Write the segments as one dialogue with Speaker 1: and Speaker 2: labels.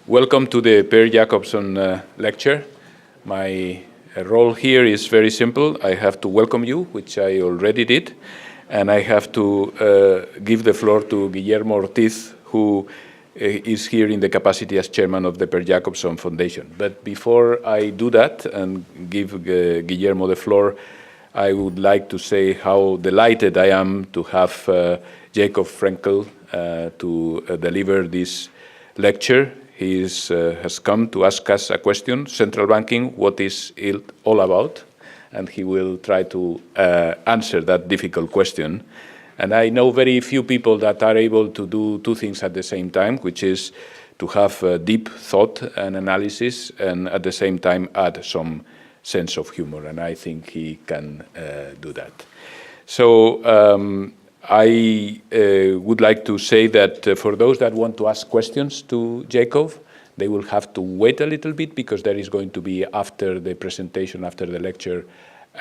Speaker 1: Welcome to the Per Jacobsson lecture. My role here is very simple. I have to welcome you, which I already did, and I have to give the floor to Guillermo Ortiz, who is here in the capacity as chairman of the Per Jacobsson Foundation. But before I do that and give Guillermo the floor, I would like to say how delighted I am to have Jacob Frenkel to deliver this lecture. He has come to ask us a question, central banking, what is it all about? And he will try to answer that difficult question. And I know very few people that are able to do two things at the same time, which is to have deep thought and analysis and at the same time add some sense of humor. And I think he can do that. So I would like to say that for those that want to ask questions to Jacob, they will have to wait a little bit because there is going to be, after the presentation, after the lecture,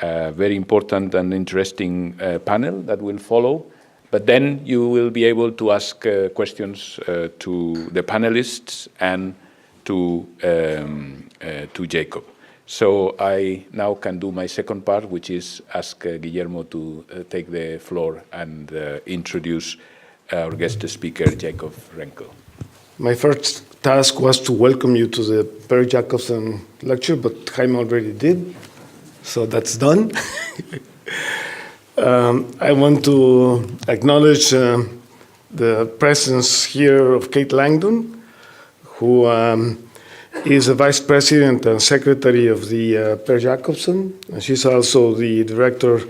Speaker 1: a very important and interesting panel that will follow. But then you will be able to ask questions to the panelists and to Jacob. So I now can do my second part, which is ask Guillermo to take the floor and introduce our guest speaker, Jacob Frenkel.
Speaker 2: My first task was to welcome you to the Per Jacobsson lecture, but Jaime already did, so that's done. I want to acknowledge the presence here of Kate Langdon, who is the Vice President and Secretary of the Per Jacobsson, and she's also the Director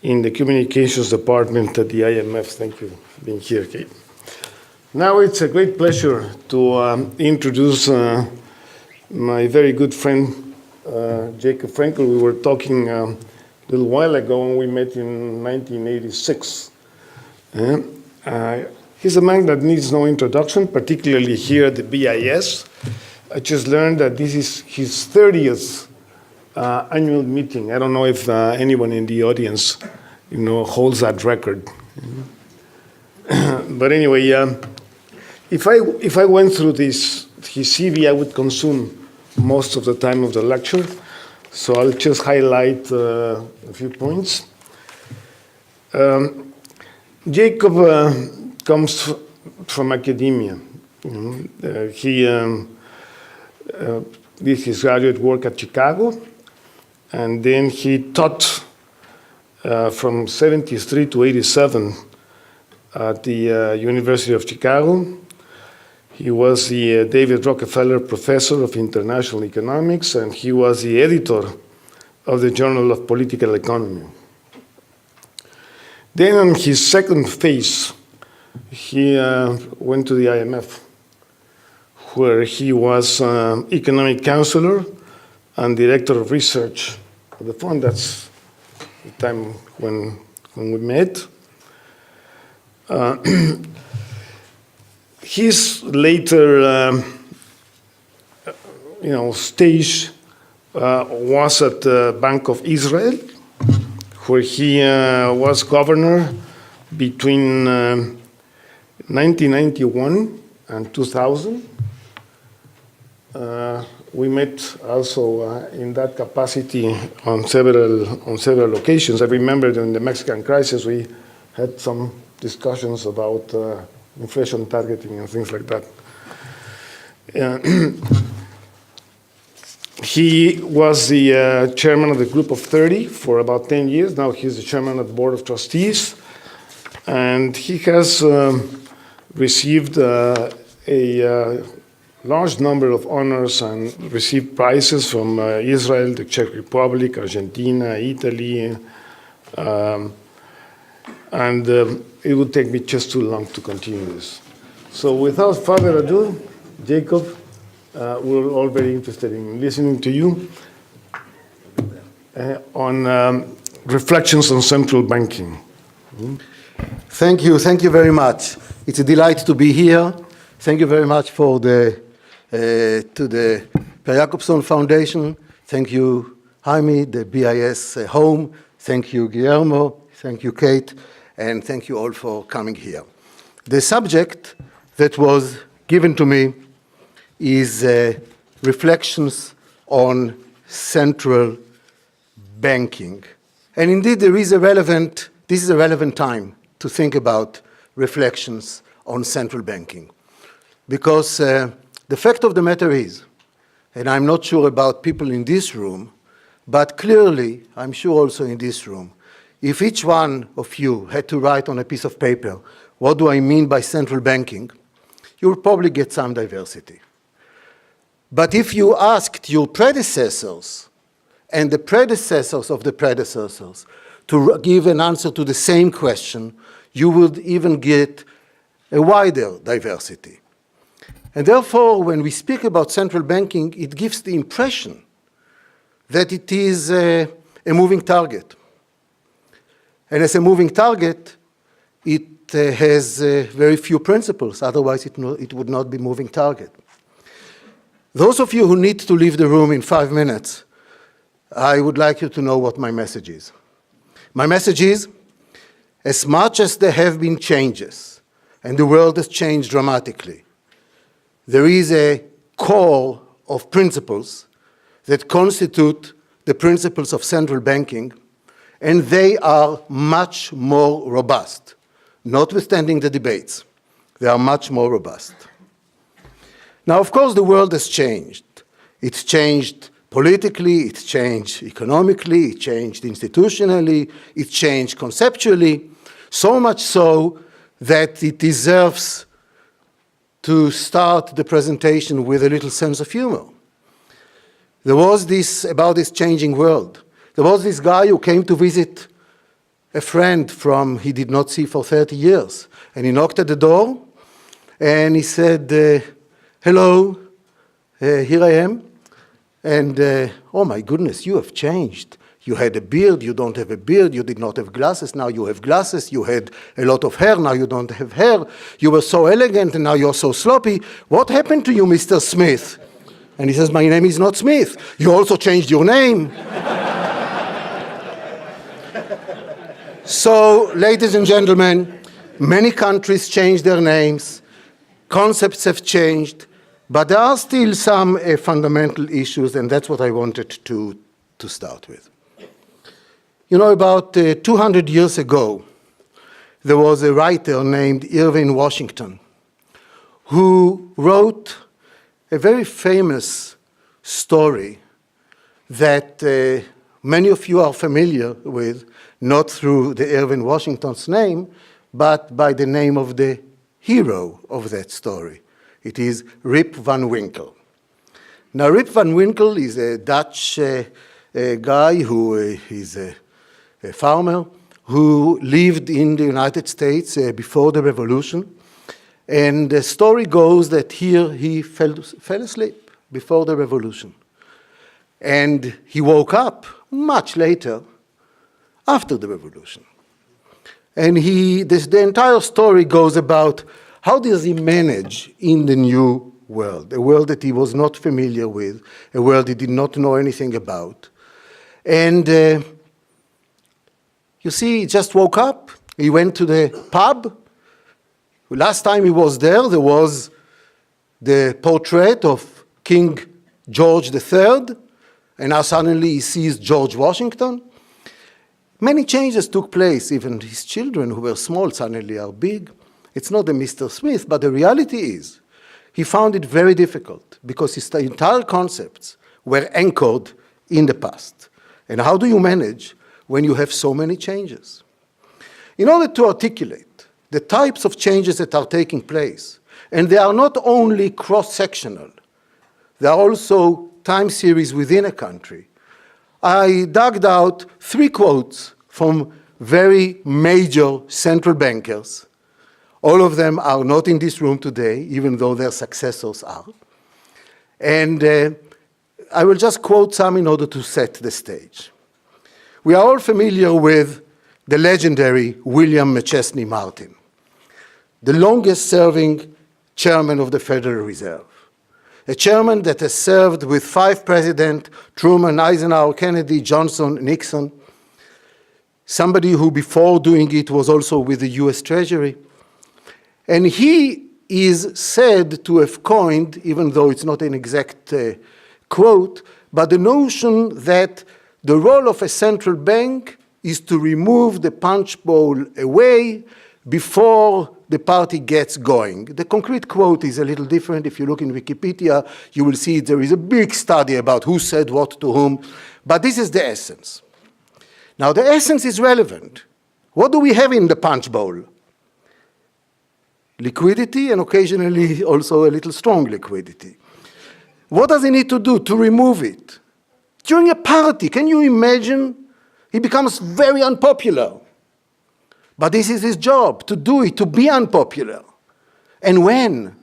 Speaker 2: in the Communications Department at the IMF. Thank you for being here, Kate. Now it's a great pleasure to introduce my very good friend, Jacob Frenkel. We were talking a little while ago when we met in 1986. He's a man that needs no introduction, particularly here at the BIS. I just learned that this is his 30th annual meeting. I don't know if anyone in the audience, holds that record. But anyway, if I went through his CV, I would consume most of the time of the lecture. So I'll just highlight a few points. Jacob comes from academia. He did his graduate work at Chicago, and then he taught from 73 to 87 at the University of Chicago. He was the David Rockefeller Professor of International Economics, and he was the editor of the Journal of Political Economy. Then on his second phase, he went to the IMF, where he was economic counselor and director of research of the fund. That's the time when we met. His later, stage was at the Bank of Israel, where he was governor between 1991 and 2000. We met also in that capacity on several occasions. I remember during the Mexican crisis, we had some discussions about inflation targeting and things like that. He was the chairman of the Group of 30 for about 10 years. Now he's the chairman of the Board of Trustees. And he has received a large number of honors and received prizes from Israel, the Czech Republic, Argentina, Italy, and it would take me just too long to continue this. So without further ado, Jacob, we're all very interested in listening to you on reflections on central banking.
Speaker 3: Thank you very much. It's a delight to be here. Thank you very much to the Per Jacobsson Foundation. Thank you, Jaime, the BIS home. Thank you, Guillermo. Thank you, Kate. And thank you all for coming here. The subject that was given to me is reflections on central banking. And indeed, this is a relevant time to think about reflections on central banking. Because the fact of the matter is, and I'm not sure about people in this room, but clearly, I'm sure also in this room, if each one of you had to write on a piece of paper, what do I mean by central banking, you'll probably get some diversity. But if you asked your predecessors and the predecessors of the predecessors to give an answer to the same question, you would even get a wider diversity. And therefore, when we speak about central banking, it gives the impression that it is a moving target. And as a moving target, it has very few principles, otherwise it would not be moving target. Those of you who need to leave the room in 5 minutes, I would like you to know what my message is. My message is, as much as there have been changes, and the world has changed dramatically, there is a core of principles that constitute the principles of central banking, and they are much more robust. Notwithstanding the debates, they are much more robust. Now, of course, the world has changed. It's changed politically, it's changed economically, it changed institutionally, it changed conceptually, so much so that it deserves to start the presentation with a little sense of humor. There was this, about this changing world. There was this guy who came to visit a friend he did not see for 30 years. And he knocked at the door and he said, hello, here I am. And oh my goodness, you have changed. You had a beard, you don't have a beard, you did not have glasses, now you have glasses, you had a lot of hair, now you don't have hair, you were so elegant and now you're so sloppy. What happened to you, Mr. Smith? And he says, my name is not Smith. You also changed your name. So, ladies and gentlemen, many countries changed their names, concepts have changed, but there are still some fundamental issues, and that's what I wanted to start with. You know, about 200 years ago, there was a writer named Irving Washington who wrote a very famous story that many of you are familiar with, not through the Irving Washington's name, but by the name of the hero of that story. It is Rip Van Winkle. Now, Rip Van Winkle is a Dutch guy who is a farmer who lived in the United States before the Revolution. And the story goes that here he fell asleep before the Revolution. And he woke up much later after the Revolution. And the entire story goes about how does he manage in the new world, a world that he was not familiar with, a world he did not know anything about. And you see, he just woke up, he went to the pub. Last time he was there was the portrait of King George III, and now suddenly he sees George Washington. Many changes took place. Even his children, who were small, suddenly are big. It's not the Mr. Smith, but the reality is he found it very difficult because his entire concepts were anchored in the past. And how do you manage when you have so many changes? In order to articulate the types of changes that are taking place, and they are not only cross-sectional, they are also time series within a country, I dug out 3 quotes from very major central bankers. All of them are not in this room today, even though their successors are. And I will just quote some in order to set the stage. We are all familiar with the legendary William McChesney Martin, the longest-serving chairman of the Federal Reserve, a chairman that has served with 5 presidents, Truman, Eisenhower, Kennedy, Johnson, Nixon, somebody who before doing it was also with the US Treasury. And he is said to have coined, even though it's not an exact quote, but the notion that the role of a central bank is to remove the punch bowl away before the party gets going. The concrete quote is a little different. If you look in Wikipedia, you will see there is a big study about who said what to whom, but this is the essence. Now, the essence is relevant. What do we have in the punch bowl? Liquidity, and occasionally also a little strong liquidity. What does he need to do to remove it? During a party, can you imagine? He becomes very unpopular. But this is his job, to do it, to be unpopular. And when?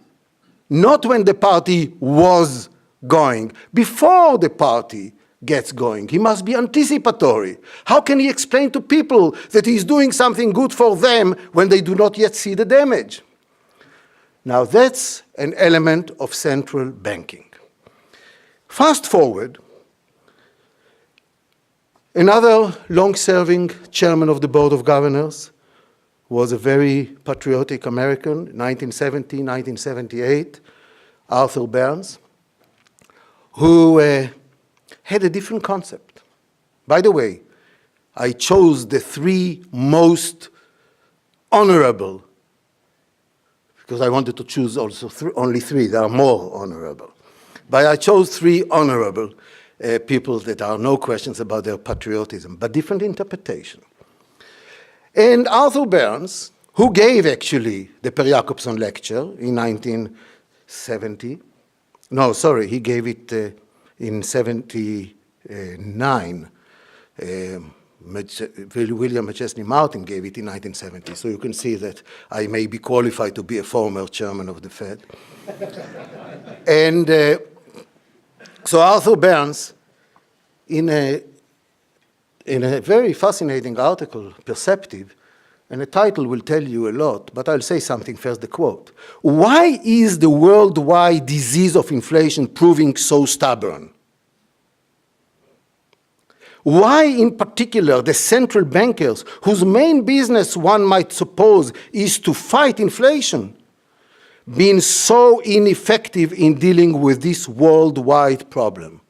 Speaker 3: Not when the party was going. Before the party gets going, he must be anticipatory. How can he explain to people that he's doing something good for them when they do not yet see the damage? Now that's an element of central banking. Fast forward, another long-serving chairman of the Board of Governors was a very patriotic American, 1970, 1978, Arthur Burns, who had a different concept. By the way, I chose the three most honorable, because I wanted to choose also only three. There are more honorable. But I chose three honorable people that are no questions about their patriotism, but different interpretation. And Arthur Burns, who gave actually the Per-Jacobsson lecture in 1970, no, sorry, he gave it in 79. William McChesney Martin gave it in 1970, so you can see that I may be qualified to be a former chairman of the Fed. And so Arthur Burns, in a very fascinating article, Perceptive, and the title will tell you a lot, but I'll say something first, the quote. Why is the worldwide disease of inflation proving so stubborn? Why, in particular, the central bankers, whose main business, one might suppose, is to fight inflation, being so ineffective in dealing with this worldwide problem?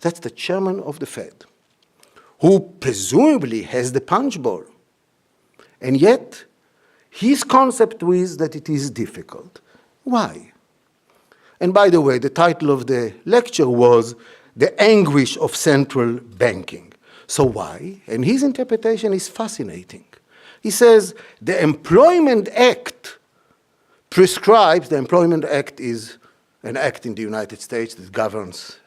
Speaker 3: That's the chairman of the Fed, who presumably has the punch bowl. And yet, his concept is that it is difficult. Why? And by the way, the title of the lecture was The Anguish of Central Banking. So why? And his interpretation is fascinating. He says the Employment Act prescribes, the Employment Act is an act in the United States that governs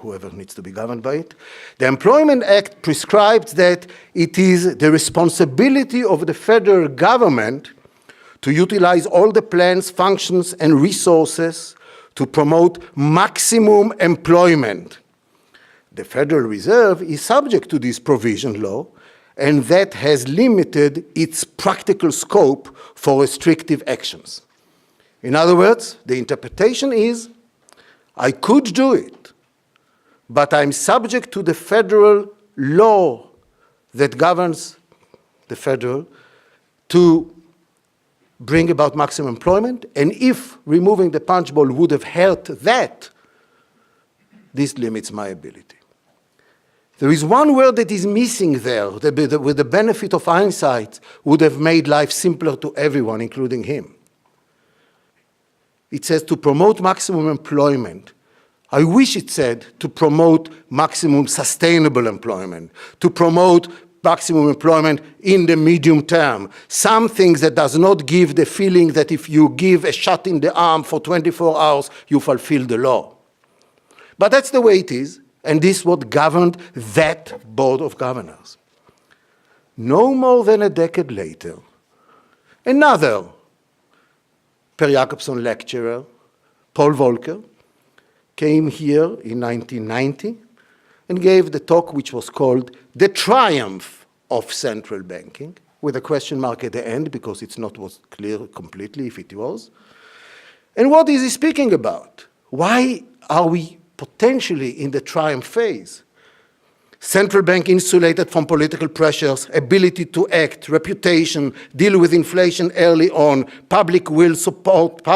Speaker 3: whoever needs to be governed by it. The Employment Act prescribes that it is the responsibility of the federal government to utilize all the plans, functions, and resources to promote maximum employment. The Federal Reserve is subject to this provision law, and that has limited its practical scope for restrictive actions. In other words, the interpretation is, I could do it, but I'm subject to the federal law that governs the federal to bring about maximum employment, and if removing the punch bowl would have helped that, this limits my ability. There is one word that is missing there, that with the benefit of hindsight would have made life simpler to everyone, including him. It says to promote maximum employment. I wish it said to promote maximum sustainable employment, to promote maximum employment in the medium term, something that does not give the feeling that if you give a shot in the arm for 24 hours, you fulfill the law. But that's the way it is, and this is what governed that Board of Governors. No more than a decade later, another Per-Jacobsson lecturer, Paul Volcker, came here in 1990 and gave the talk which was called The Triumph of Central Banking, with a question mark at the end because it's not was clear completely if it was. And what is he speaking about? Why are we potentially in the triumph phase? Central bank insulated from political pressures, ability to act, reputation, deal with inflation early on, public will support,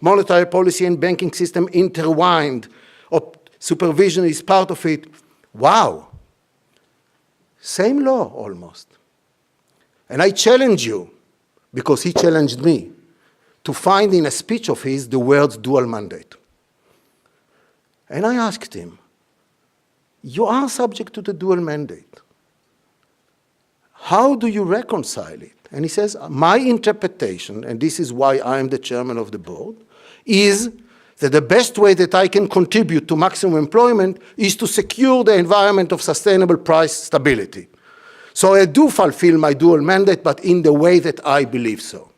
Speaker 3: monetary policy and banking system intertwined, supervision is part of it. Wow. Same law almost. And I challenge you, because he challenged me, to find in a speech of his the words dual mandate. And I asked him, you are subject to the dual mandate. How do you reconcile it? And he says, my interpretation, and this is why I am the chairman of the board, is that the best way that I can contribute to maximum employment is to secure the environment of sustainable price stability. So I do fulfill my dual mandate, but in the way that I believe so.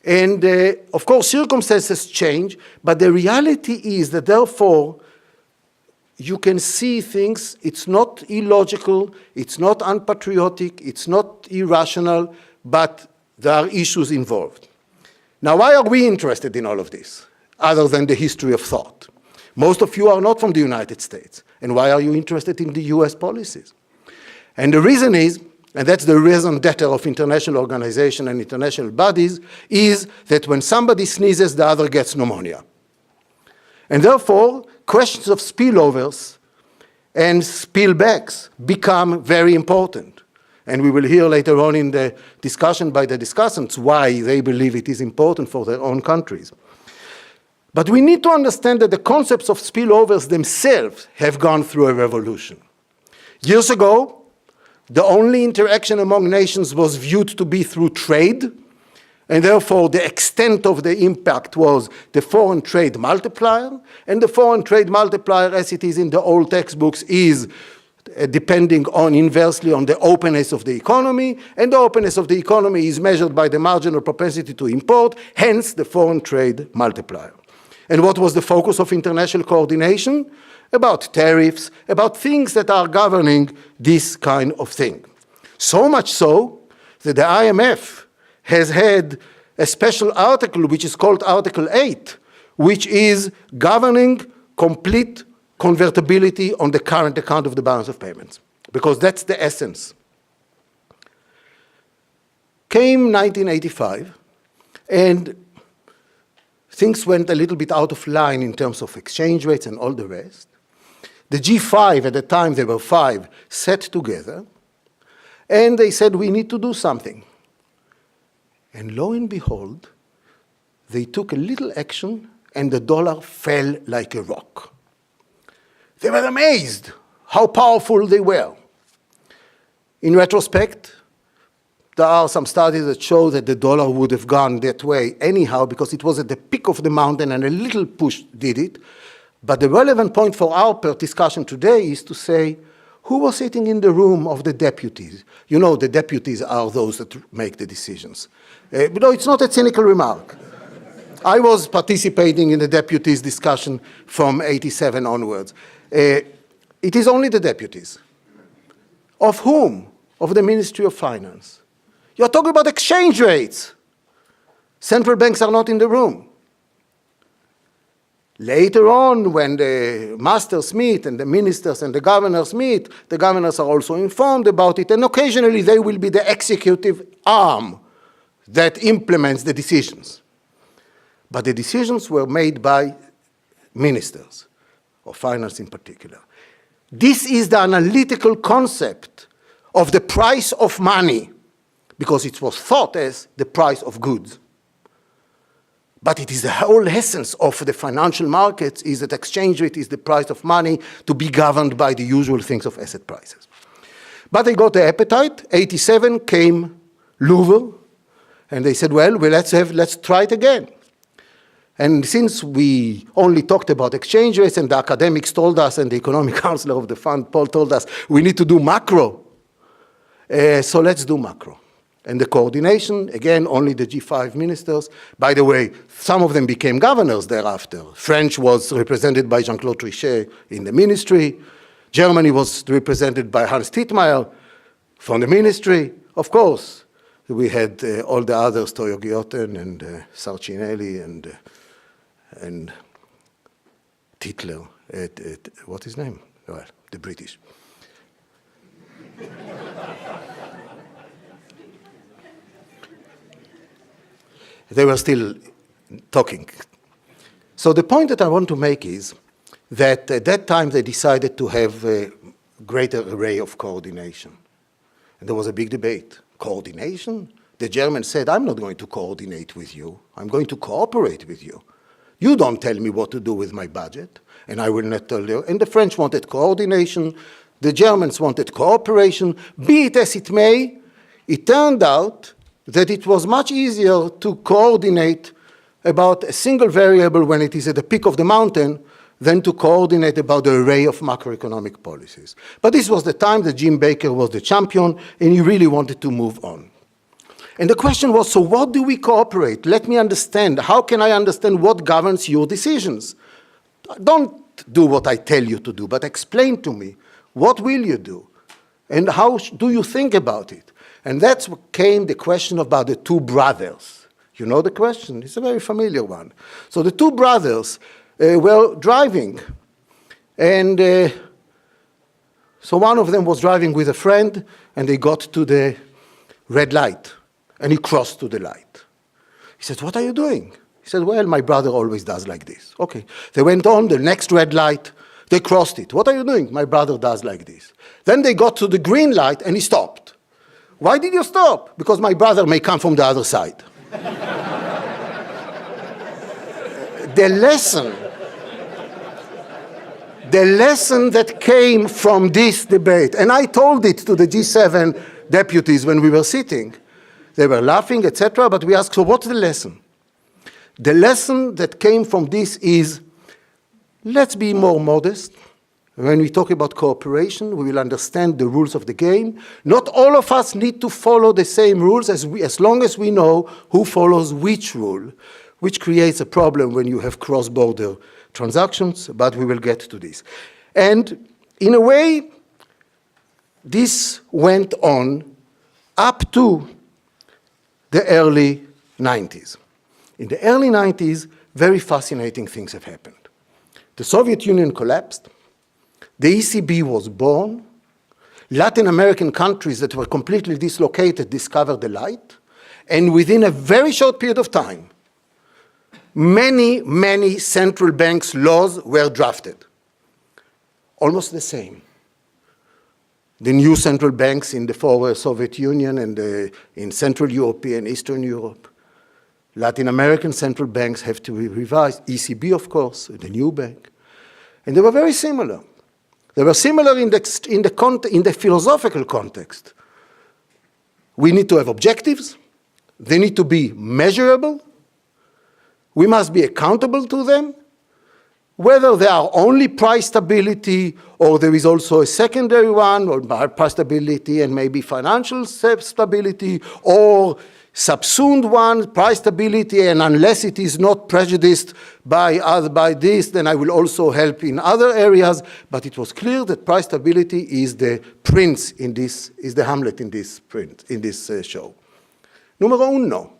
Speaker 3: And of course, circumstances change, but the reality is that therefore, you can see things, it's not illogical, it's not unpatriotic, it's not irrational, but there are issues involved. Now, why are we interested in all of this, other than the history of thought? Most of you are not from the United States. And why are you interested in the US policies? And the reason is, and that's the raison d'etre of international organization and international bodies, is that when somebody sneezes, the other gets pneumonia. And therefore, questions of spillovers and spillbacks become very important. And we will hear later on in the discussion by the discussants why they believe it is important for their own countries. But we need to understand that the concepts of spillovers themselves have gone through a revolution. Years ago, the only interaction among nations was viewed to be through trade, and therefore the extent of the impact was the foreign trade multiplier, and the foreign trade multiplier, as it is in the old textbooks, is depending on inversely on the openness of the economy, and the openness of the economy is measured by the marginal propensity to import, hence the foreign trade multiplier. And what was the focus of international coordination? About tariffs, about things that are governing this kind of thing. So much so that the IMF has had a special article which is called Article 8, which is governing complete convertibility on the current account of the balance of payments, because that's the essence. Came 1985, and things went a little bit out of line in terms of exchange rates and all the rest. The G5, at the time there were 5, sat together, and they said, we need to do something. And lo and behold, they took a little action, and the dollar fell like a rock. They were amazed how powerful they were. In retrospect, there are some studies that show that the dollar would have gone that way anyhow, because it was at the peak of the mountain and a little push did it. But the relevant point for our discussion today is to say, who was sitting in the room of the deputies? You know, the deputies are those that make the decisions. No, it's not a cynical remark. I was participating in the deputies' discussion from 87 onwards. It is only the deputies. Of whom? Of the Ministry of Finance. You're talking about exchange rates. Central banks are not in the room. Later on, when the masters meet and the ministers and the governors meet, the governors are also informed about it, and occasionally they will be the executive arm that implements the decisions. But the decisions were made by ministers, of finance in particular. This is the analytical concept of the price of money, because it was thought as the price of goods. But it is the whole essence of the financial markets is that exchange rate is the price of money to be governed by the usual things of asset prices. But they got the appetite. 87 came Louvre, and they said, well, let's try it again. And since we only talked about exchange rates and the academics told us and the economic counselor of the fund, Paul, told us we need to do macro, so let's do macro. And the coordination, again, only the G5 ministers. By the way, some of them became governors thereafter. French was represented by Jean-Claude Trichet in the ministry. Germany was represented by Hans Tietmeyer from the ministry. Of course, we had all the others, Toyo Gioten and Sarcinelli and Titler what's his name? Well, the British. They were still talking. So the point that I want to make is that at that time they decided to have a greater array of coordination. And there was a big debate. Coordination? The Germans said, I'm not going to coordinate with you. I'm going to cooperate with you. You don't tell me what to do with my budget, and I will not tell you. And the French wanted coordination. The Germans wanted cooperation. Be it as it may, it turned out that it was much easier to coordinate about a single variable when it is at the peak of the mountain than to coordinate about the array of macroeconomic policies. But this was the time that Jim Baker was the champion, and he really wanted to move on. And the question was, so what do we cooperate? Let me understand. How can I understand what governs your decisions? Don't do what I tell you to do, but explain to me, what will you do? And how do you think about it? And that's what came the question about the two brothers. You know the question? It's a very familiar one. So the two brothers were driving. And so one of them was driving with a friend, and they got to the red light. And he crossed to the light. He said, what are you doing? He said, well, my brother always does like this. Okay. They went on, the next red light, they crossed it. What are you doing? My brother does like this. Then they got to the green light, and he stopped. Why did you stop? Because my brother may come from the other side. The lesson that came from this debate, and I told it to the G7 deputies when we were sitting. They were laughing, etc., but we asked, so what's the lesson? The lesson that came from this is, let's be more modest. When we talk about cooperation, we will understand the rules of the game. Not all of us need to follow the same rules as long as we know who follows which rule, which creates a problem when you have cross-border transactions, but we will get to this. And in a way, this went on up to the early 90s. In the early 90s, very fascinating things have happened. The Soviet Union collapsed. The ECB was born. Latin American countries that were completely dislocated discovered the light. And within a very short period of time, many central banks' laws were drafted. Almost the same. The new central banks in the former Soviet Union and in Central Europe and Eastern Europe. Latin American central banks have to be revised. ECB, of course, the new bank. And they were very similar. They were similar in the philosophical context. We need to have objectives. They need to be measurable. We must be accountable to them. Whether they are only price stability or there is also a secondary one, or price stability and maybe financial stability, or subsumed one, price stability, and unless it is not prejudiced by this, then I will also help in other areas. But it was clear that price stability is the prince in this, is the Hamlet in this show. Numero uno.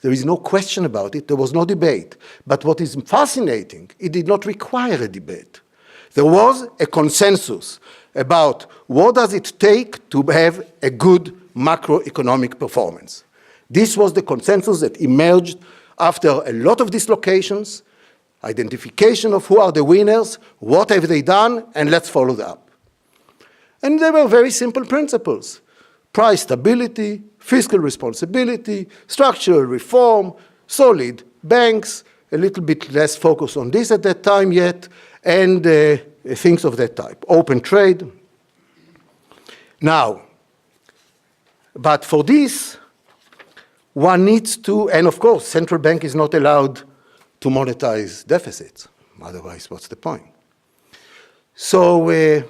Speaker 3: There is no question about it. There was no debate. But what is fascinating, it did not require a debate. There was a consensus about what does it take to have a good macroeconomic performance. This was the consensus that emerged after a lot of dislocations, identification of who are the winners, what have they done, and let's follow that up. And there were very simple principles. Price stability, fiscal responsibility, structural reform, solid banks, a little bit less focus on this at that time yet, and things of that type. Open trade. Now, but for this, one needs to, and of course, central bank is not allowed to monetize deficits. Otherwise, what's the point? So,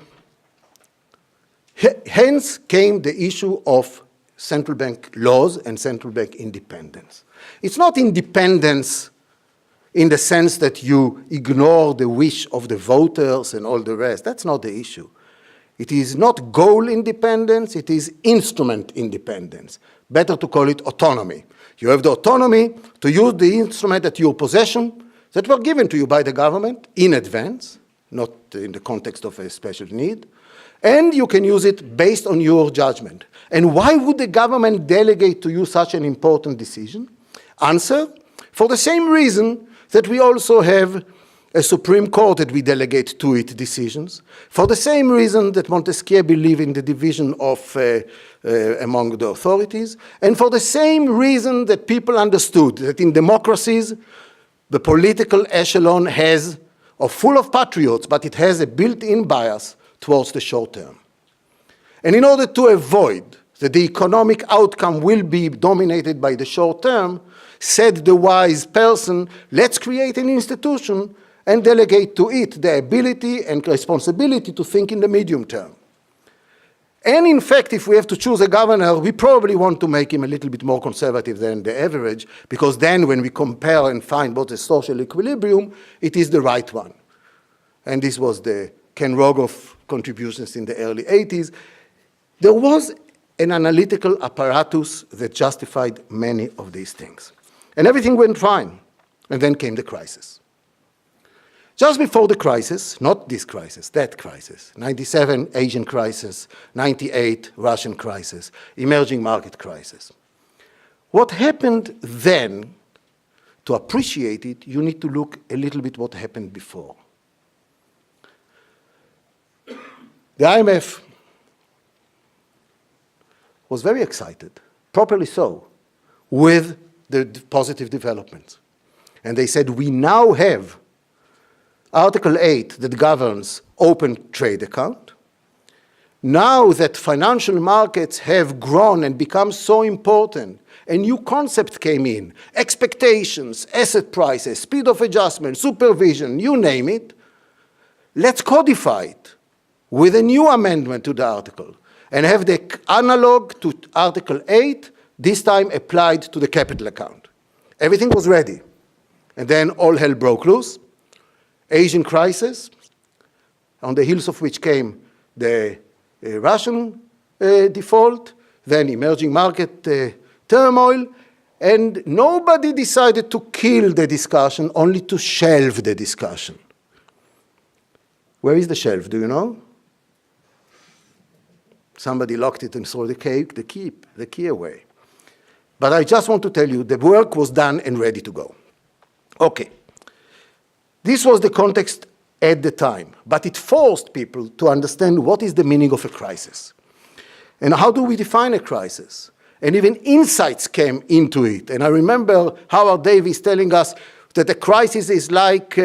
Speaker 3: hence came the issue of central bank laws and central bank independence. It's not independence in the sense that you ignore the wish of the voters and all the rest. That's not the issue. It is not goal independence, it is instrument independence. Better to call it autonomy. You have the autonomy to use the instrument at your possession that were given to you by the government in advance, not in the context of a special need. And you can use it based on your judgment. And why would the government delegate to you such an important decision? Answer, for the same reason that we also have a Supreme Court that we delegate to it decisions, for the same reason that Montesquieu believed in the division of among the authorities, and for the same reason that people understood that in democracies, the political echelon are full of patriots, but it has a built-in bias towards the short term. And in order to avoid that the economic outcome will be dominated by the short term, said the wise person, let's create an institution and delegate to it the ability and responsibility to think in the medium term. And in fact, if we have to choose a governor, we probably want to make him a little bit more conservative than the average, because then when we compare and find what is social equilibrium, it is the right one. And this was the Ken Rogoff contributions in the early 80s. There was an analytical apparatus that justified many of these things. And everything went fine. And then came the crisis. Just before the crisis, not this crisis, that crisis, 97 Asian crisis, 98 Russian crisis, emerging market crisis. What happened then, to appreciate it, you need to look a little bit what happened before. The IMF was very excited, properly so, with the positive developments. And they said, we now have Article 8 that governs open trade account. Now that financial markets have grown and become so important, a new concept came in, expectations, asset prices, speed of adjustment, supervision, you name it. Let's codify it with a new amendment to the article and have the analog to Article 8, this time applied to the capital account. Everything was ready. And then all hell broke loose. Asian crisis, on the heels of which came the Russian default, then emerging market turmoil, and nobody decided to kill the discussion, only to shelve the discussion. Where is the shelf, do you know? Somebody locked it and threw the key away. But I just want to tell you, the work was done and ready to go. Okay. This was the context at the time, but it forced people to understand what is the meaning of a crisis. And how do we define a crisis? And even insights came into it. And I remember Howard Davis telling us that a crisis is like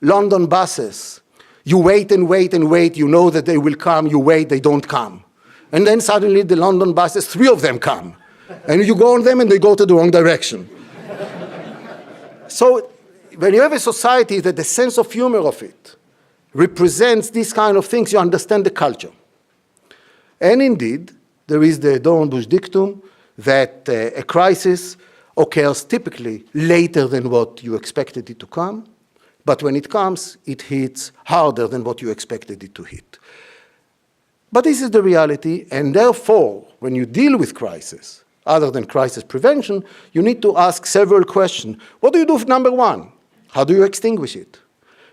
Speaker 3: London buses. You wait and wait and wait, you know that they will come, you wait, they don't come. And then suddenly the London buses, 3 of them come. And you go on them and they go to the wrong direction. So when you have a society that the sense of humor of it represents these kind of things, you understand the culture. And indeed, there is the Dornbusch dictum that a crisis occurs typically later than what you expected it to come, but when it comes, it hits harder than what you expected it to hit. But this is the reality, and therefore, when you deal with crisis, other than crisis prevention, you need to ask several questions. What do you do with number one? How do you extinguish it?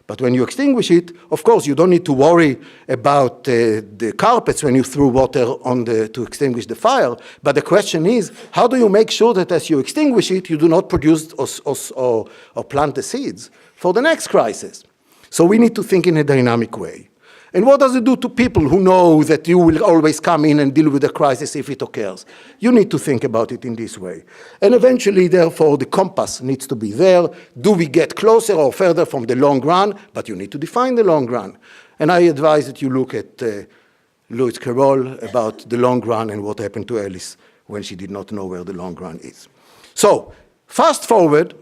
Speaker 3: But when you extinguish it, of course, you don't need to worry about the carpets when you threw water on to extinguish the fire. But the question is, how do you make sure that as you extinguish it, you do not produce or plant the seeds for the next crisis? So we need to think in a dynamic way. And what does it do to people who know that you will always come in and deal with the crisis if it occurs? You need to think about it in this way. And eventually, therefore, the compass needs to be there. Do we get closer or further from the long run? But you need to define the long run. And I advise that you look at Lewis Carroll about the long run and what happened to Alice when she did not know where the long run is. So, fast forward,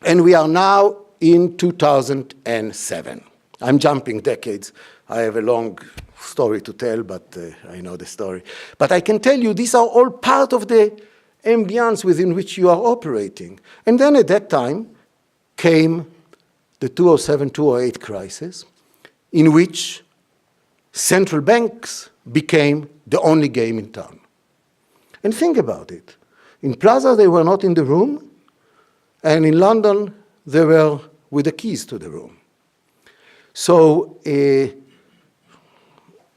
Speaker 3: and we are now in 2007. I'm jumping decades. I have a long story to tell, but I know the story. But I can tell you these are all part of the ambience within which you are operating. And then at that time came the 2007-2008 crisis, in which central banks became the only game in town. And think about it. In Plaza, they were not in the room, and in London, they were with the keys to the room. So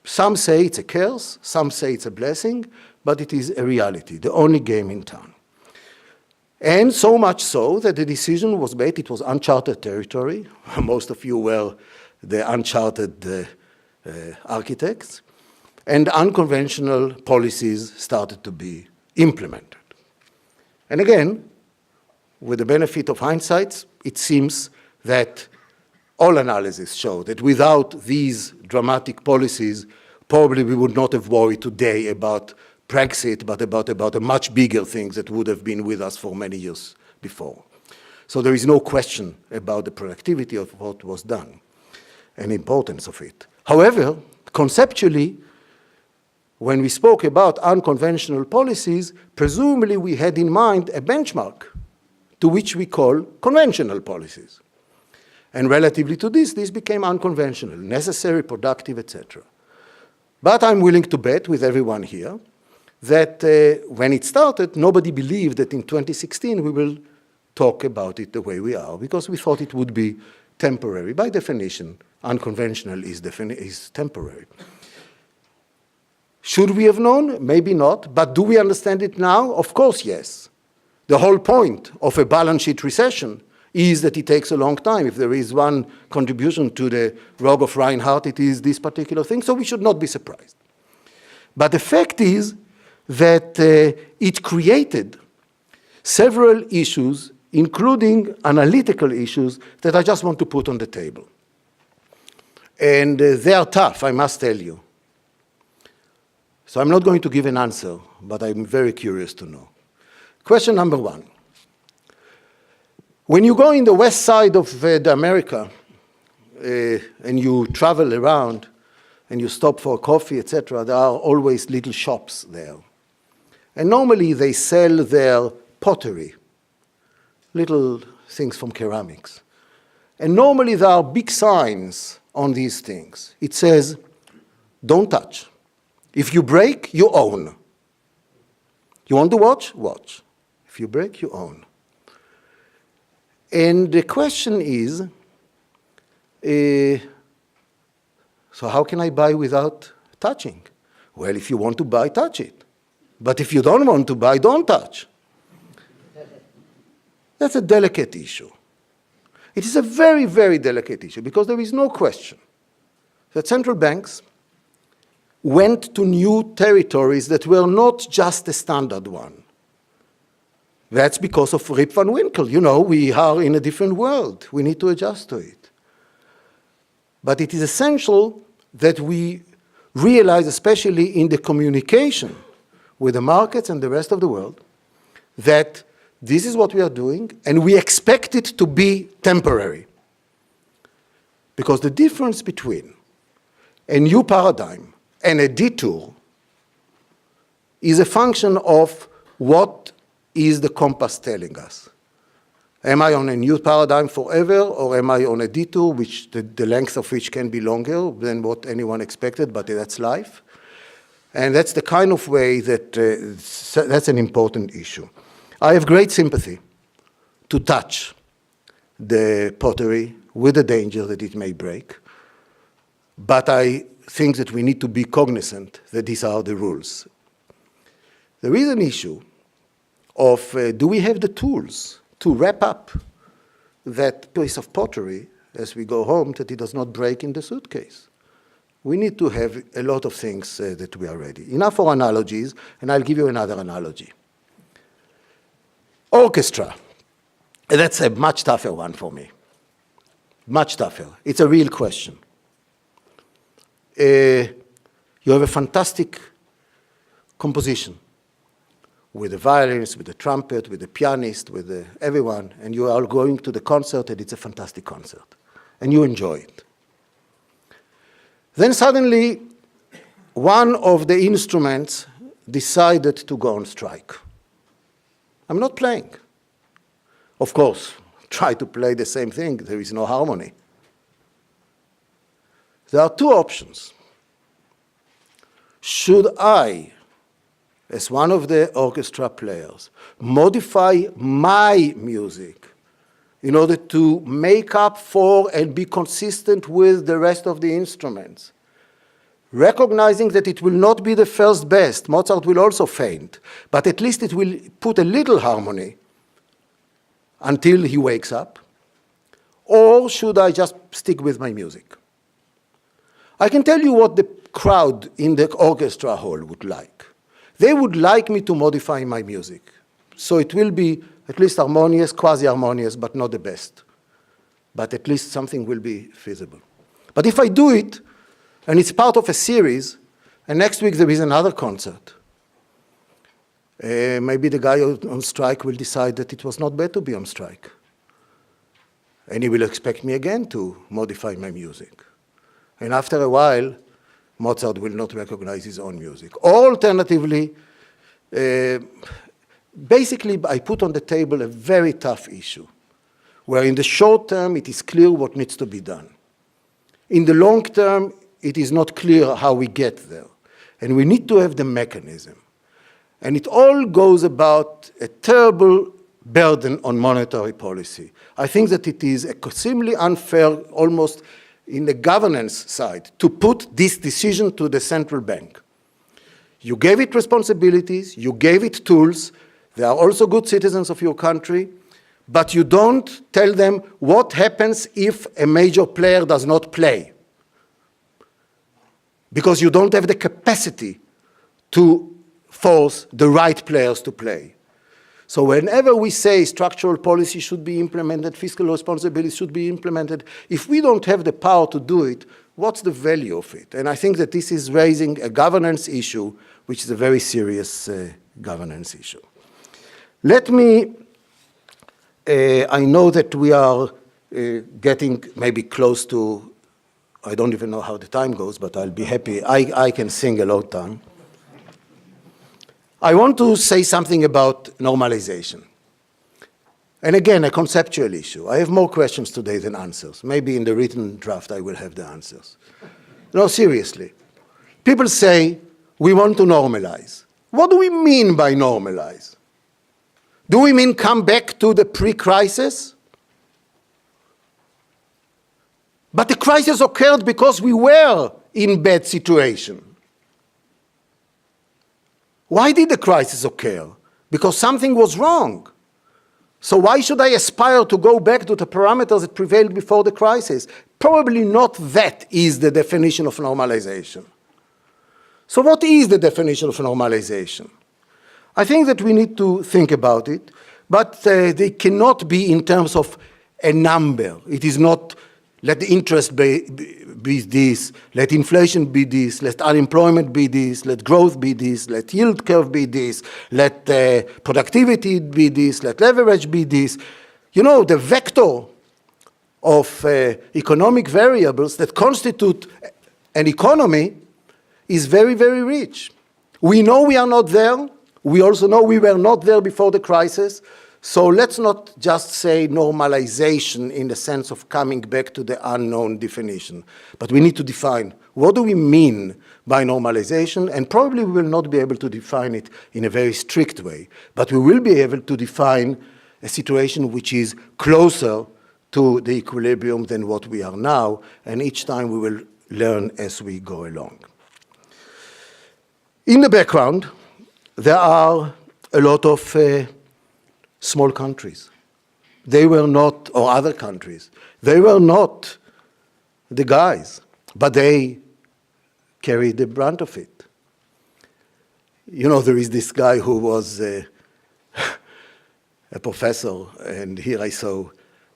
Speaker 3: some say it's a curse, some say it's a blessing, but it is a reality, the only game in town. And so much so that the decision was made, it was uncharted territory. Most of you were the uncharted architects. And unconventional policies started to be implemented. And again, with the benefit of hindsight, it seems that all analysis show that without these dramatic policies, probably we would not have worried today about Brexit, but about a much bigger thing that would have been with us for many years before. So there is no question about the productivity of what was done and importance of it. However, conceptually, when we spoke about unconventional policies, presumably we had in mind a benchmark to which we call conventional policies. And relatively to this became unconventional, necessary, productive, etc. But I'm willing to bet with everyone here that when it started, nobody believed that in 2016 we will talk about it the way we are, because we thought it would be temporary. By definition, unconventional is temporary. Should we have known? Maybe not. But do we understand it now? Of course, yes. The whole point of a balance sheet recession is that it takes a long time. If there is one contribution to the rogue of Reinhardt, it is this particular thing, so we should not be surprised. But the fact is that it created several issues, including analytical issues, that I just want to put on the table. And they are tough, I must tell you. So I'm not going to give an answer, but I'm very curious to know. Question number one. When you go in the west side of America and you travel around and you stop for coffee, etc., there are always little shops there. And normally they sell their pottery, little things from ceramics. And normally there are big signs on these things. It says, don't touch. If you break, you own. You want to watch? Watch. If you break, you own. And the question is, so how can I buy without touching? Well, if you want to buy, touch it. But if you don't want to buy, don't touch. That's a delicate issue. It is a very, very delicate issue because there is no question that central banks went to new territories that were not just the standard one. That's because of Rip Van Winkle. You know, we are in a different world. We need to adjust to it. But it is essential that we realize, especially in the communication with the markets and the rest of the world, that this is what we are doing, and we expect it to be temporary. Because the difference between a new paradigm and a detour is a function of what is the compass telling us. Am I on a new paradigm forever, or am I on a detour, which the length of which can be longer than what anyone expected, but that's life? And that's the kind of way that that's an important issue. I have great sympathy to touch the pottery with the danger that it may break, but I think that we need to be cognizant that these are the rules. There is an issue of do we have the tools to wrap up that piece of pottery as we go home that it does not break in the suitcase? We need to have a lot of things that we are ready. Enough for analogies, and I'll give you another analogy. Orchestra. That's a much tougher one for me. Much tougher. It's a real question. You have a fantastic composition with the violins, with the trumpet, with the pianist, with everyone, and you are going to the concert, and it's a fantastic concert, and you enjoy it. Then suddenly, one of the instruments decided to go on strike. I'm not playing. Of course, try to play the same thing, there is no harmony. There are two options. Should I, as one of the orchestra players, modify my music in order to make up for and be consistent with the rest of the instruments. Recognizing that it will not be the first best, Mozart will also faint, but at least it will put a little harmony until he wakes up. Or should I just stick with my music? I can tell you what the crowd in the orchestra hall would like. They would like me to modify my music. So it will be at least harmonious, quasi-harmonious, but not the best. But at least something will be feasible. But if I do it, and it's part of a series, and next week there is another concert, maybe the guy on strike will decide that it was not bad to be on strike. And he will expect me again to modify my music. And after a while, Mozart will not recognize his own music. Or alternatively, basically I put on the table a very tough issue, where in the short term it is clear what needs to be done. In the long term, it is not clear how we get there. And we need to have the mechanism. And it all goes about a terrible burden on monetary policy. I think that it is extremely unfair, almost in the governance side, to put this decision to the central bank. You gave it responsibilities, you gave it tools, they are also good citizens of your country, but you don't tell them what happens if a major player does not play. Because you don't have the capacity to force the right players to play. So whenever we say structural policy should be implemented, fiscal responsibility should be implemented, if we don't have the power to do it, what's the value of it? And I think that this is raising a governance issue, which is a very serious governance issue. Let me, I know that we are getting maybe close to, I don't even know how the time goes, but I'll be happy. I can sing a long time. I want to say something about normalization. And again, a conceptual issue. I have more questions today than answers. Maybe in the written draft I will have the answers. No, seriously. People say, we want to normalize. What do we mean by normalize? Do we mean come back to the pre-crisis? But the crisis occurred because we were in bad situation. Why did the crisis occur? Because something was wrong. So why should I aspire to go back to the parameters that prevailed before the crisis? Probably not that is the definition of normalization. So what is the definition of normalization? I think that we need to think about it, but they cannot be in terms of a number. It is not let the interest be this, let inflation be this, let unemployment be this, let growth be this, let yield curve be this, let productivity be this, let leverage be this. You know, the vector of economic variables that constitute an economy is very, very rich. We know we are not there. We also know we were not there before the crisis. So let's not just say normalization in the sense of coming back to the unknown definition, but we need to define what do we mean by normalization, and probably we will not be able to define it in a very strict way, but we will be able to define a situation which is closer to the equilibrium than what we are now, and each time we will learn as we go along. In the background, there are a lot of small countries. They were not, or other countries, they were not the guys, but they carried the brunt of it. You know, there is this guy who was a professor, and here I saw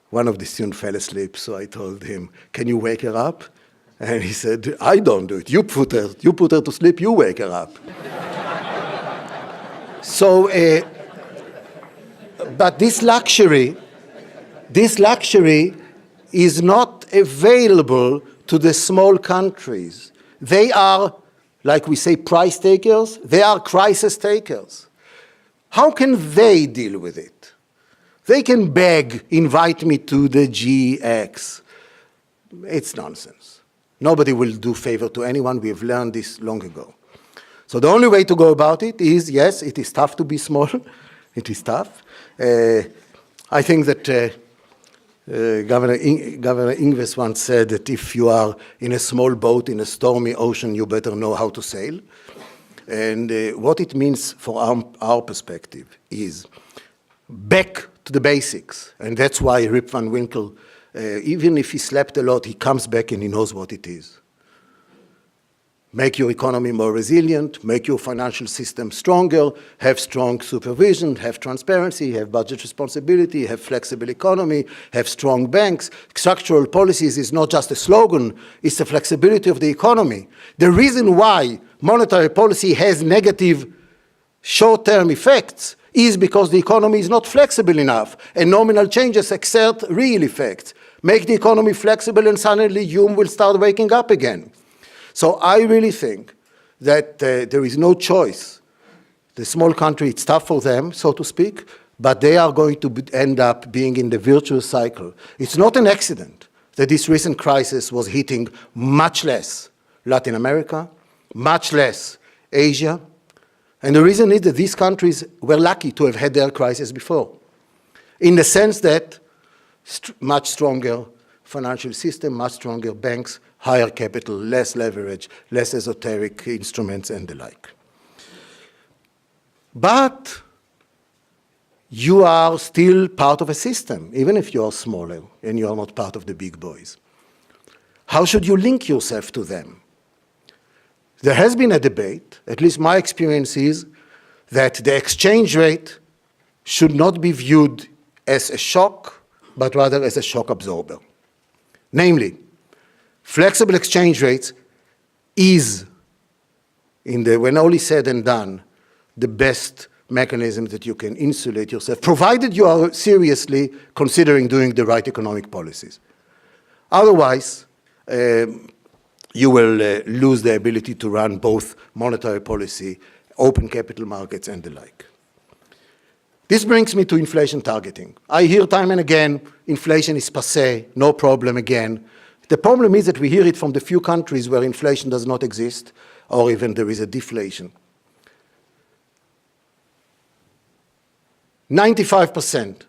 Speaker 3: one of the students fell asleep, so I told him, can you wake her up? And he said, I don't do it. You put her to sleep, you wake her up. So, but this luxury is not available to the small countries. They are, like we say, price takers. They are crisis takers. How can they deal with it? They can beg, invite me to the GX. It's nonsense. Nobody will do favor to anyone. We have learned this long ago. So the only way to go about it is, yes, it is tough to be small. It is tough. I think that Governor Ingves once said that if you are in a small boat in a stormy ocean, you better know how to sail. And what it means for our perspective is back to the basics. And that's why Rip Van Winkle, even if he slept a lot, he comes back and he knows what it is. Make your economy more resilient, make your financial system stronger, have strong supervision, have transparency, have budget responsibility, have flexible economy, have strong banks. Structural policies is not just a slogan, it's the flexibility of the economy. The reason why monetary policy has negative short-term effects is because the economy is not flexible enough, and nominal changes exert real effects. Make the economy flexible and suddenly you will start waking up again. So I really think that there is no choice. The small country, it's tough for them, so to speak, but they are going to end up being in the virtuous cycle. It's not an accident that this recent crisis was hitting much less Latin America, much less Asia. And the reason is that these countries were lucky to have had their crisis before, in the sense that much stronger financial system, much stronger banks, higher capital, less leverage, less esoteric instruments, and the like. But you are still part of a system, even if you are smaller and you are not part of the big boys. How should you link yourself to them? There has been a debate, at least my experience is, that the exchange rate should not be viewed as a shock, but rather as a shock absorber. Namely, flexible exchange rates is, when all is said and done, the best mechanism that you can insulate yourself, provided you are seriously considering doing the right economic policies. Otherwise, you will lose the ability to run both monetary policy, open capital markets, and the like. This brings me to inflation targeting. I hear time and again, inflation is passé, no problem again. The problem is that we hear it from the few countries where inflation does not exist, or even there is a deflation. 95%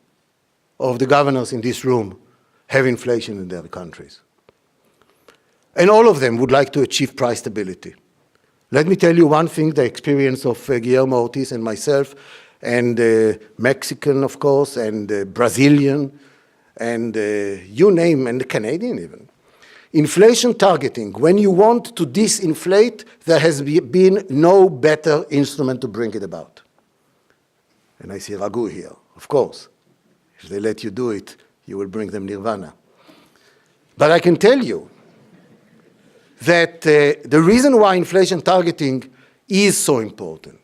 Speaker 3: of the governors in this room have inflation in their countries. And all of them would like to achieve price stability. Let me tell you one thing, the experience of Guillermo Ortiz and myself, and Mexican, of course, and Brazilian, and you name, and the Canadian even. Inflation targeting, when you want to disinflate, there has been no better instrument to bring it about. And I see Raghu here, of course. If they let you do it, you will bring them nirvana. But I can tell you that the reason why inflation targeting is so important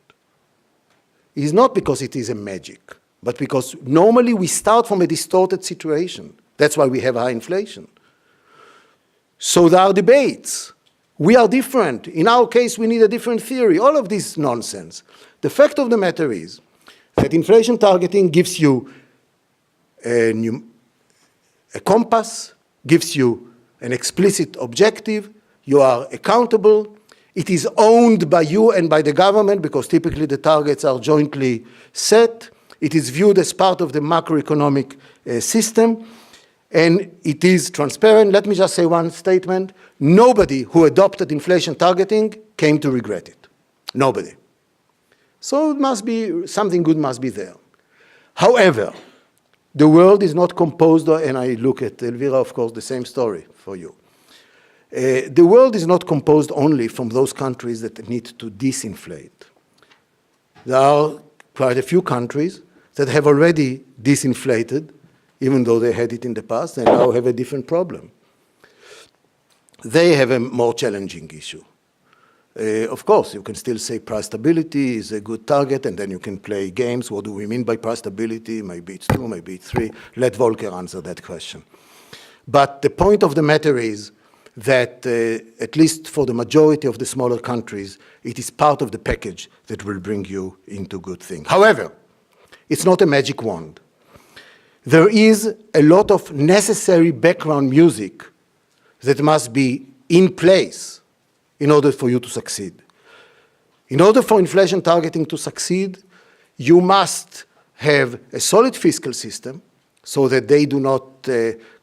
Speaker 3: is not because it is a magic, but because normally we start from a distorted situation. That's why we have high inflation. So there are debates. We are different. In our case, we need a different theory. All of this nonsense. The fact of the matter is that inflation targeting gives you a compass, gives you an explicit objective. You are accountable. It is owned by you and by the government because typically the targets are jointly set. It is viewed as part of the macroeconomic system. And it is transparent. Let me just say one statement. Nobody who adopted inflation targeting came to regret it. Nobody. So it must be, something good must be there. However, the world is not composed, and I look at Elvira, of course, the same story for you. The world is not composed only from those countries that need to disinflate. There are quite a few countries that have already disinflated, even though they had it in the past, and now have a different problem. They have a more challenging issue. Of course, you can still say price stability is a good target, and then you can play games. What do we mean by price stability? Maybe it's 2, maybe it's 3. Let Volcker answer that question. But the point of the matter is that, at least for the majority of the smaller countries, it is part of the package that will bring you into good things. However, it's not a magic wand. There is a lot of necessary background music that must be in place in order for you to succeed. In order for inflation targeting to succeed, you must have a solid fiscal system, so that they do not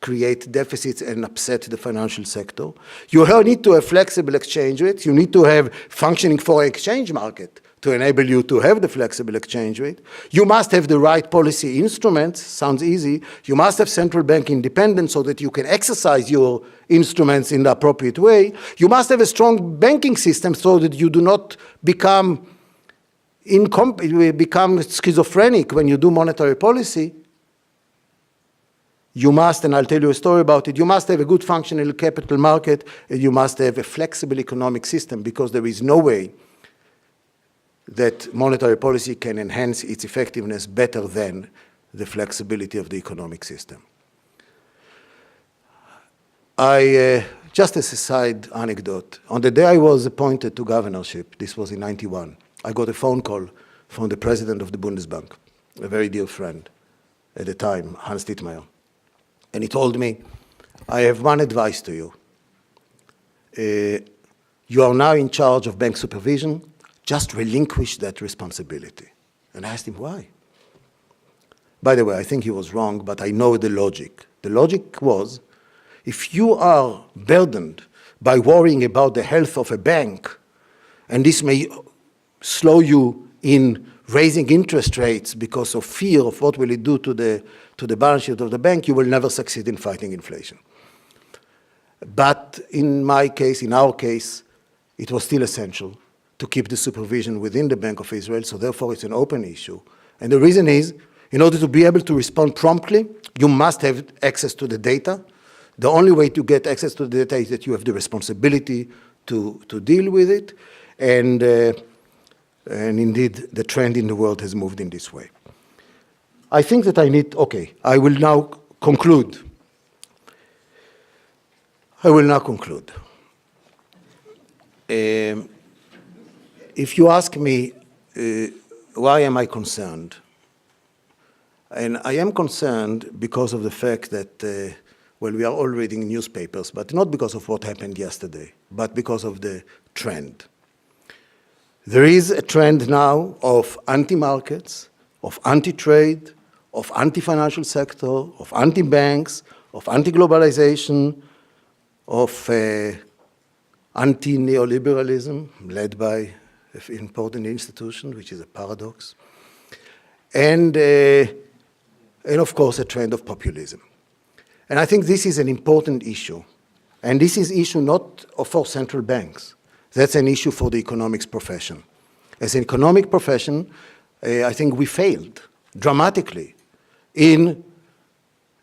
Speaker 3: create deficits and upset the financial sector. You need to have flexible exchange rates. You need to have functioning foreign exchange market to enable you to have the flexible exchange rate. You must have the right policy instruments. Sounds easy. You must have central bank independence so that you can exercise your instruments in the appropriate way. You must have a strong banking system so that you do not become schizophrenic when you do monetary policy. You must, and I'll tell you a story about it, you must have a good functional capital market, and you must have a flexible economic system, because there is no way that monetary policy can enhance its effectiveness better than the flexibility of the economic system. Just as a side anecdote, on the day I was appointed to governorship, this was in '91, I got a phone call from the president of the Bundesbank, a very dear friend at the time, Hans Dittmeier. And he told me, I have one advice to you. You are now in charge of bank supervision. Just relinquish that responsibility. And I asked him, why? By the way, I think he was wrong, but I know the logic. The logic was, if you are burdened by worrying about the health of a bank, and this may slow you in raising interest rates because of fear of what will it do to the balance sheet of the bank, you will never succeed in fighting inflation. But in my case, in our case, it was still essential to keep the supervision within the Bank of Israel, so therefore it's an open issue. And the reason is, in order to be able to respond promptly, you must have access to the data. The only way to get access to the data is that you have the responsibility to deal with it, and indeed the trend in the world has moved in this way. I think that I will now conclude. If you ask me, why am I concerned? And I am concerned because of the fact that, we are all reading newspapers, but not because of what happened yesterday, but because of the trend. There is a trend now of anti-markets, of anti-trade, of anti-financial sector, of anti-banks, of anti-globalization, of anti-neoliberalism, led by an important institution, which is a paradox, and of course a trend of populism. And I think this is an important issue. And this is issue not for central banks. That's an issue for the economics profession. As an economic profession, I think we failed dramatically in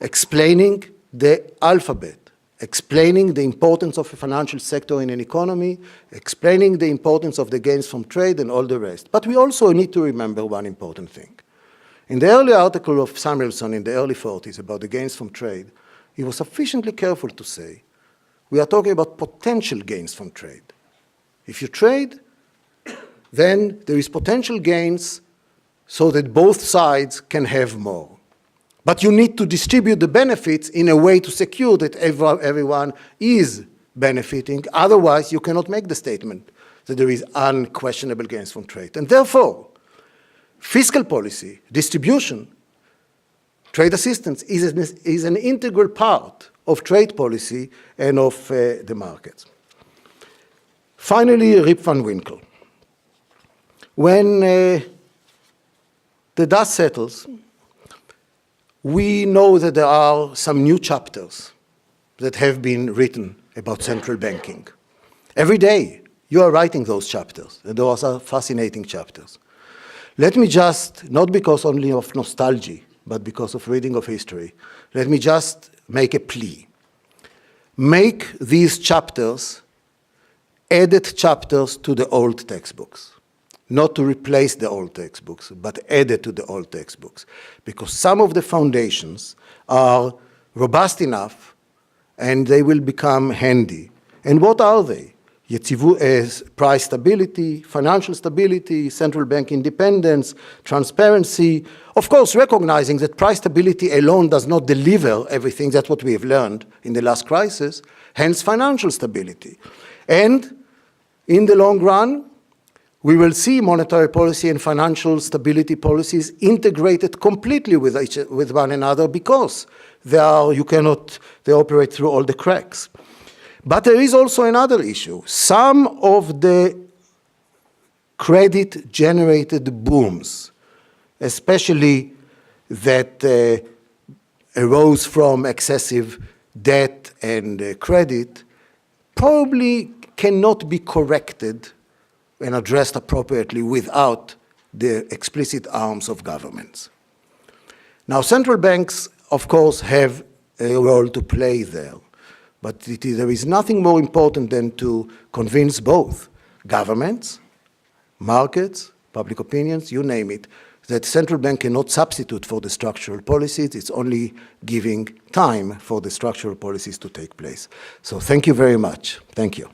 Speaker 3: explaining the alphabet, explaining the importance of a financial sector in an economy, explaining the importance of the gains from trade and all the rest. But we also need to remember one important thing. In the early article of Samuelson in the early 40s about the gains from trade, he was sufficiently careful to say, we are talking about potential gains from trade. If you trade, then there is potential gains so that both sides can have more. But you need to distribute the benefits in a way to secure that everyone is benefiting. Otherwise, you cannot make the statement that there is unquestionable gains from trade. And therefore, fiscal policy, distribution, trade assistance is an integral part of trade policy and of the markets. Finally, Rip Van Winkle. When the dust settles, we know that there are some new chapters that have been written about central banking. Every day, you are writing those chapters, and those are fascinating chapters. Let me just, not because only of nostalgia, but because of reading of history, let me just make a plea. Make these chapters added chapters to the old textbooks. Not to replace the old textbooks, but added to the old textbooks. Because some of the foundations are robust enough and they will become handy. And what are they? Price stability, financial stability, central bank independence, transparency. Of course, recognizing that price stability alone does not deliver everything. That's what we have learned in the last crisis. Hence, financial stability. And in the long run, we will see monetary policy and financial stability policies integrated completely with one another because they operate through all the cracks. But there is also another issue. Some of the credit-generated booms, especially that arose from excessive debt and credit, probably cannot be corrected and addressed appropriately without the explicit arms of governments. Now, central banks, of course, have a role to play there, but there is nothing more important than to convince both governments, markets, public opinions, you name it, that central bank cannot substitute for the structural policies. It's only giving time for the structural policies to take place. So thank you very much. Thank you.